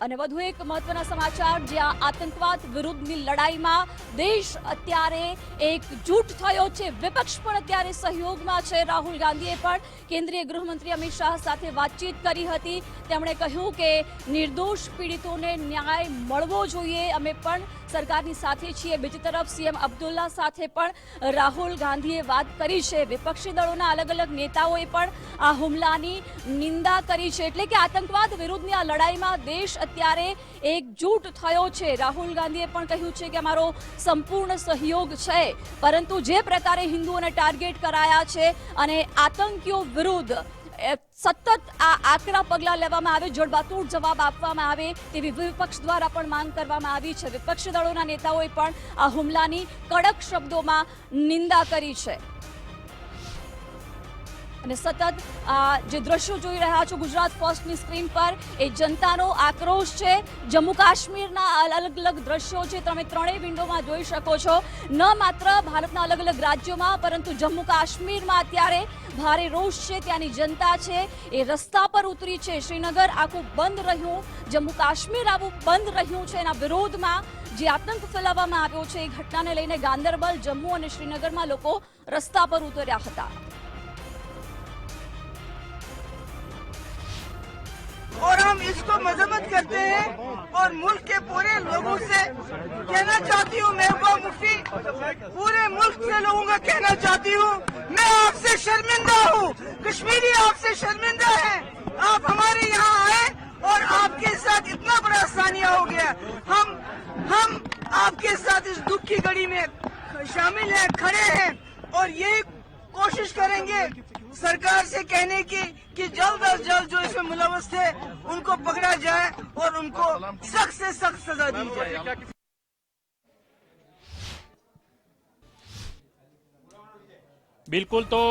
અને વધુ એક મહત્વના સમાચાર, જ્યાં આતંકવાદ વિરુદ્ધની લડાઈમાં દેશ અત્યારે એકજૂટ થયો છે, વિપક્ષ પણ અત્યારે સહયોગમાં છે। રાહુલ ગાંધીએ પણ કેન્દ્રીય ગૃહમંત્રી અમિત શાહ સાથે વાતચીત કરી હતી। તેમણે કહ્યું કે નિર્દોષ પીડિતોને ન્યાય મળવો જોઈએ, અમે પણ સરકારની સાથે છીએ। બીજી તરફ સીએમ અબ્દુલ્લા સાથે પણ રાહુલ ગાંધીએ વાત કરી છે। વિપક્ષી દળોના અલગ અલગ નેતાઓએ પણ આ હુમલાની નિંદા કરી છે। એટલે કે આતંકવાદ વિરુદ્ધની આ લડાઈમાં દેશ અત્યારે એકજૂટ થયો છે। રાહુલ ગાંધીએ પણ કહ્યું છે કે અમારો સંપૂર્ણ સહયોગ છે, પરંતુ જે પ્રકારે હિન્દુઓને ટાર્ગેટ કરાયા છે અને આતંકીઓ વિરુદ્ધ સતત આ આકરા પગલાં લેવામાં આવે, જડબાતોડ જવાબ આપવામાં આવે તેવી વિપક્ષ દ્વારા પણ માંગ કરવામાં આવી છે। વિપક્ષી દળોના નેતાઓએ પણ આ હુમલાની કડક શબ્દોમાં નિંદા કરી છે। અને સતત જે દ્રશ્યો જોઈ રહ્યા છો ગુજરાત ફર્સ્ટની સ્ક્રીન પર, એ જનતાનો આક્રોશ છે। જમ્મુ કાશ્મીરના અલગ અલગ દ્રશ્યો છે, તમે ત્રણેય વિન્ડોમાં જોઈ શકો છો। ન માત્ર ભારતના અલગ અલગ રાજ્યોમાં, પરંતુ જમ્મુ કાશ્મીરમાં અત્યારે ભારે રોષ છે। ત્યાંની જનતા છે એ રસ્તા પર ઉતરી છે। શ્રીનગર આખું બંધ રહ્યું, જમ્મુ કાશ્મીર આવું બંધ રહ્યું છે। એના વિરોધમાં જે આતંક ફેલાવવામાં આવ્યો છે, એ ઘટનાને લઈને ગાંદરબલ, જમ્મુ અને શ્રીનગરમાં લોકો રસ્તા પર ઉતર્યા હતા। और हम इसको मजम्मत करते हैं और मुल्क के पूरे लोगों से कहना चाहती हूँ, महबूबा मुफ्ती, पूरे मुल्क के लोगों का कहना चाहती हूँ, मैं आपसे शर्मिंदा हूँ, कश्मीरी आपसे शर्मिंदा है। आप हमारे यहाँ आए और आपके साथ इतना बड़ा सानिया हो गया। हम आपके साथ इस दुख की घड़ी में शामिल हैं, खड़े हैं और यही कोशिश करेंगे सरकार से कहने की कि जल्द अज जल्द जो इसमें मुलव्वस थे उनको पकड़ा जाए और उनको सख्त से सख्त सजा दी जाए। બિલકુલ, તો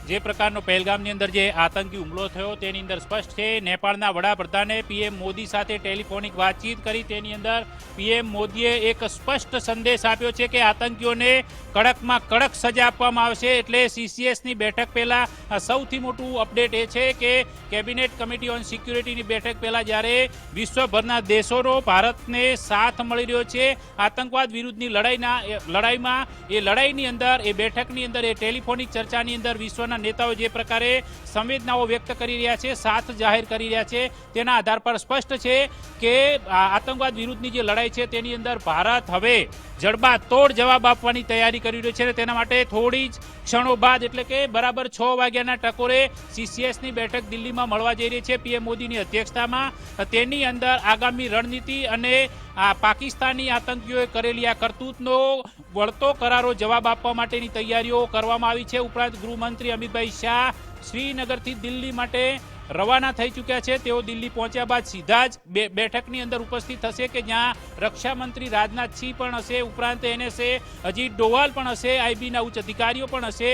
જે પ્રકારનો પહેલગામની અંદર જે આતંકી હુમલો થયો તેની અંદર સ્પષ્ટ છે। નેપાળના વડાપ્રધાને પીએમ મોદી સાથે ટેલિફોનિક વાતચીત કરી, તેની અંદર પીએમ મોદીએ એક સ્પષ્ટ સંદેશ આપ્યો છે કે આતંકીઓને કડકમાં કડક સજા આપવામાં આવશે। એટલે સીસીએસની બેઠક પહેલા સૌથી મોટું અપડેટ એ છે કે કેબિનેટ કમિટી ઓન સિક્યુરિટીની બેઠક પહેલા જ્યારે વિશ્વભરના દેશોનો ભારતને સાથ મળી રહ્યો છે આતંકવાદ વિરુદ્ધની લડાઈમાં, એ લડાઈની અંદર, એ બેઠકની અંદર, ટેલિફોનિક ચર્ચાની અંદર વિશ્વના નેતાઓ જે પ્રકારે સંવેદનાઓ વ્યક્ત કરી રહ્યા છે, સાથ જાહેર કરી રહ્યા છે, તેના આધાર પર સ્પષ્ટ છે કે આતંકવાદ વિરુદ્ધની જે લડાઈ છે તેની અંદર ભારત હવે જડબાતોડ જવાબ આપવાની તૈયારી કરી રહ્યો છે। તેના માટે થોડી જ ક્ષણો બાદ, એટલે કે બરાબર 6 વાગ્યાના ટકોરે સીસીએસની બેઠક દિલ્હીમાં મળવા જઈ રહી છે પીએમ મોદીની અધ્યક્ષતામાં। તેની અંદર આગામી રણનીતિ અને આ પાકિસ્તાની આતંકીઓએ કરેલી આ કરતૂતનો વળતો કરારો જવાબ આપવા માટેની તૈયારીઓ કરવામાં આવી છે। ઉપરાંત ગૃહમંત્રી અમિતભાઈ શાહ શ્રીનગરથી દિલ્હી માટે રવાના થઈ ચૂક્યા છે। તેઓ દિલ્હી પહોંચ્યા બાદ સીધા જ બેઠકની અંદર ઉપસ્થિત થશે કે જ્યાં રક્ષામંત્રી રાજનાથસિંહ પણ હશે, ઉપરાંત એનએસએ અજીત ડોવાલ પણ હશે, આઈબીના ઉચ્ચ અધિકારીઓ પણ હશે।